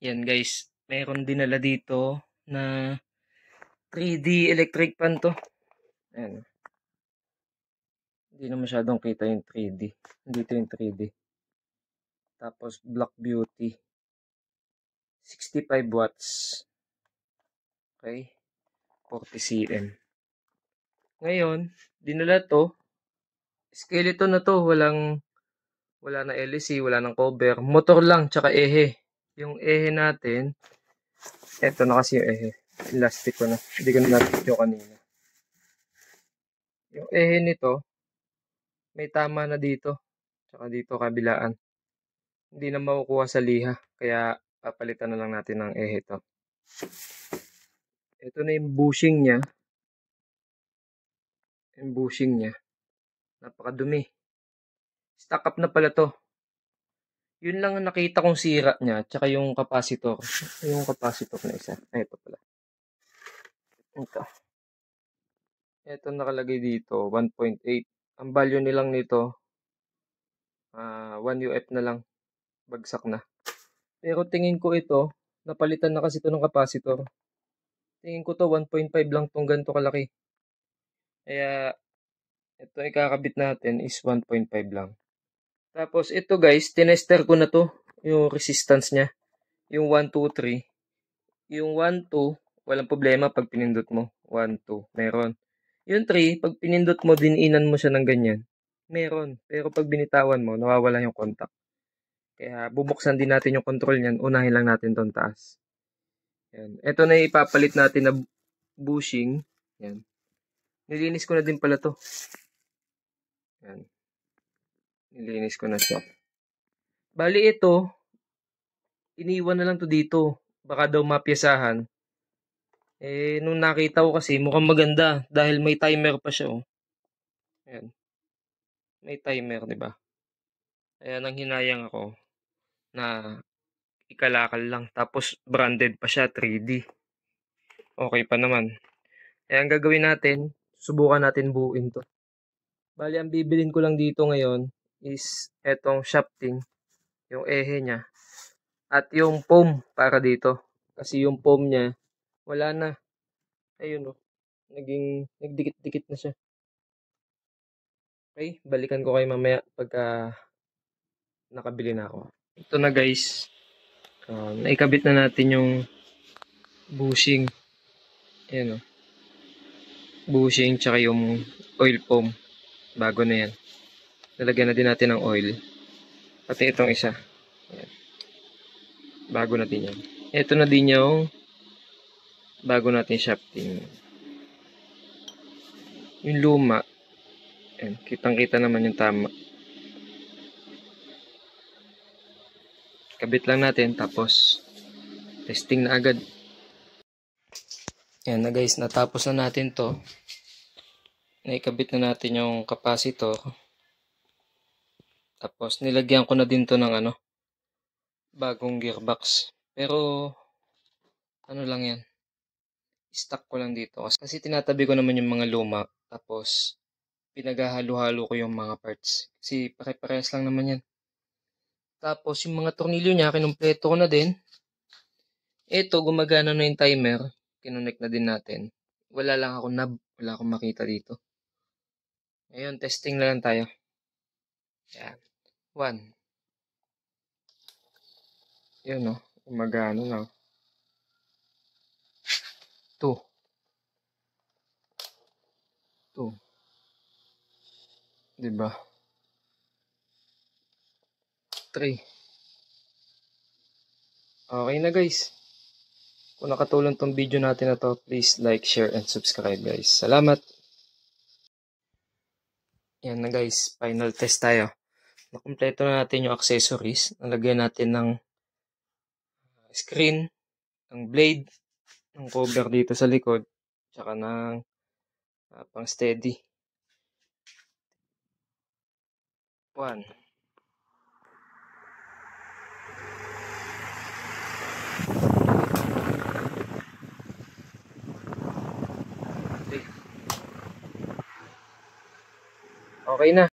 Yan guys, mayroon dinala dito na 3D electric pan to. Ayan. Hindi na masyadong kita yung 3D. Dito yung 3D. Tapos Black Beauty. 65 watts. Okay. 40 cm. Ngayon, dinala to. Skeleton na to. Wala na LEC, wala nang cover. Motor lang, tsaka ehe. Yung ehe natin, eto na kasi yung ehe. Elastic ko na. Hindi ko na na-video kanina. Yung ehe nito, may tama na dito. Tsaka dito kabilaan. Hindi na makukuha sa liha. Kaya papalitan na lang natin ng ehe to. Ito na yung bushing niya. Yung bushing niya. Napakadumi. Stock up na pala to. Yun lang ang nakita kong sira niya. Tsaka yung capacitor. Yung capacitor na isa. Ay, ito pala. Ito. Ito nakalagay dito. 1.8. Ang value nilang nito 1 UF na lang. Bagsak na. Pero tingin ko ito, napalitan na kasi ito ng capacitor. Tingin ko to 1.5 lang tong ganito kalaki. Kaya ito ikakabit natin is 1.5 lang. Tapos ito guys, tinester ko na to. Yung resistance niya. Yung 1, 2, 3. Yung 1, 2, walang problema pag pinindot mo. 1, 2, meron. Yung 3, pag pinindot mo, diniinan mo siya ng ganyan. Meron. Pero pag binitawan mo, nawawala yung contact. Kaya bubuksan din natin yung control niyan. Unahin lang natin tong taas. Yan. Ito na yung ipapalit natin na bushing. Yan. Nilinis ko na din pala to. Yan. Nilinis ko na siya. Bali ito, iniwan na lang to dito. Baka daw mapyasahan. Nung nakita ko kasi, mukhang maganda. Dahil may timer pa siya, oh. Ayan. May timer, di ba? Kaya nang hinayang ako na ikalakal lang. Tapos branded pa siya, 3D. Okay pa naman. Kaya ang gagawin natin, subukan natin buuin to. Bali, ang bibilin ko lang dito ngayon is etong shafting, yung ehe niya, at yung foam para dito. Kasi yung foam niya, wala na. Ayun, oh. Nagdikit-dikit na siya. Okay, balikan ko kayo mamaya pagka nakabili na ako. Ito na guys. Naikabit na natin yung bushing. Ayan, oh. Bushing tsaka yung oil foam. Bago na yan. Lalagyan na din natin ng oil. Pati itong isa. Ayan. Bago na din yan. Ito na din yung bago natin shafting. Yung luma. Ayan. Kitang-kita naman yung tama. Kabit lang natin. Tapos testing na agad. Ayan na guys. Natapos na natin to. Naikabit na natin yung capacitor. Tapos nilagyan ko na din to ng bagong gearbox. Pero ano lang yan. Stock ko lang dito. Kasi tinatabi ko naman yung mga luma. Tapos pinaghahalo-halo ko yung mga parts. Kasi pare-parehas lang naman yan. Tapos yung mga tornilyo niya, kinumpleto ko na din. Ito, gumagana na yung timer. Kinonect na din natin. Wala lang ako knob. Wala akong makita dito. Ngayon, testing na lang tayo. Yan. 1. Yun, no. Gumagana na. 2. 2. Diba? 3. Okay na guys. Kung nakatulong tong video natin na to, please like, share, and subscribe guys. Salamat! Yan na guys, final test tayo. Nakumpleto na natin yung accessories. Nalagyan natin ng screen, ng blade, ng cover dito sa likod, tsaka ng pang steady. 1. Okay na.